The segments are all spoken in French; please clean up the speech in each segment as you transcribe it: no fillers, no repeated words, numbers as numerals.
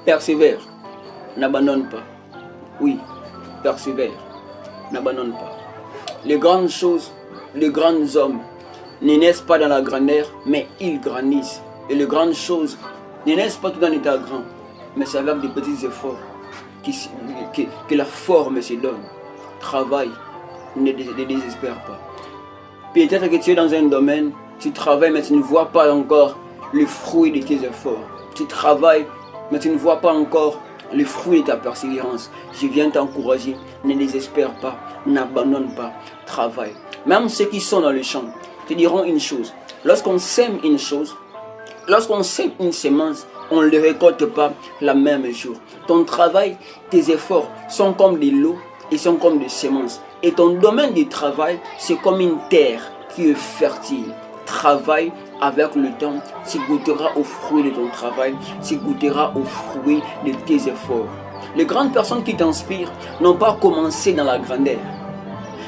Persévère, n'abandonne pas. Oui, persévère, n'abandonne pas. Les grandes choses, les grands hommes ne naissent pas dans la grandeur, mais ils grandissent. Et les grandes choses ne naissent pas tout en état grand, mais c'est avec des petits efforts que la forme se donne. Travaille, ne désespère pas. Peut-être que tu es dans un domaine, tu travailles mais tu ne vois pas encore le fruit de tes efforts. Tu travailles mais tu ne vois pas encore le fruit de ta persévérance. Je viens t'encourager, ne désespère pas, n'abandonne pas, travaille. Même ceux qui sont dans le champ te diront une chose. Lorsqu'on sème une chose, lorsqu'on sème une semence, on ne le récolte pas la même jour. Ton travail, tes efforts sont comme de l'eau et sont comme des semences. Et ton domaine de travail, c'est comme une terre qui est fertile. Travaille avec le temps, tu goûteras aux fruits de ton travail, tu goûteras aux fruits de tes efforts. Les grandes personnes qui t'inspirent n'ont pas commencé dans la grandeur.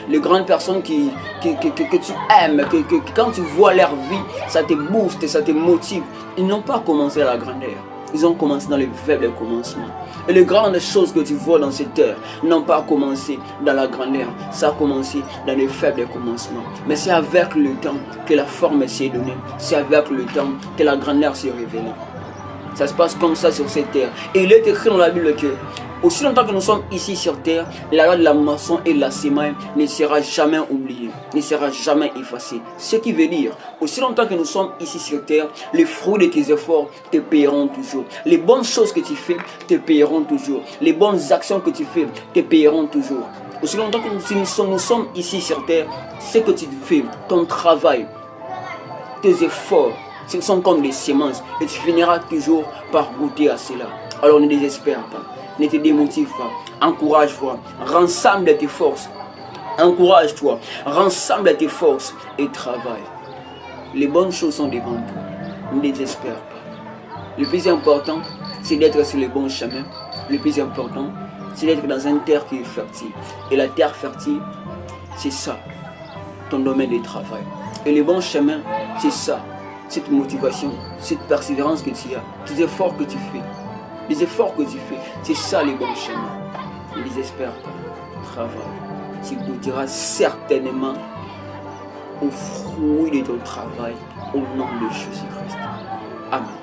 Les grandes personnes que tu aimes, que quand tu vois leur vie, ça te booste, ça te motive. Ils n'ont pas commencé à la grandeur. Ils ont commencé dans les faibles commencements. Et les grandes choses que tu vois dans cette terre n'ont pas commencé dans la grandeur. Ça a commencé dans les faibles commencements. Mais c'est avec le temps que la forme s'est donnée. C'est avec le temps que la grandeur s'est révélée. Ça se passe comme ça sur cette terre. Et il est écrit dans la Bible que aussi longtemps que nous sommes ici sur terre, la loi de la moisson et de la semaille ne sera jamais oubliée, ne sera jamais effacée. Ce qui veut dire, aussi longtemps que nous sommes ici sur terre, les fruits de tes efforts te payeront toujours. Les bonnes choses que tu fais te payeront toujours. Les bonnes actions que tu fais te payeront toujours. Aussi longtemps que nous sommes ici sur terre, ce que tu fais, ton travail, tes efforts, ce sont comme des semences et tu finiras toujours par goûter à cela. Alors ne désespère pas. Ne te démotive pas, encourage-toi, rassemble tes forces, encourage-toi, rassemble tes forces et travaille. Les bonnes choses sont devant toi, ne désespère pas. Le plus important, c'est d'être sur le bon chemin. Le plus important, c'est d'être dans une terre qui est fertile. Et la terre fertile, c'est ça, ton domaine de travail. Et le bon chemin, c'est ça, cette motivation, cette persévérance que tu as, tes efforts que tu fais. Les efforts que tu fais, c'est ça les bons chemins. Ne désespère pas, travaille. Tu goûteras certainement aux fruits de ton travail au nom de Jésus-Christ. Amen.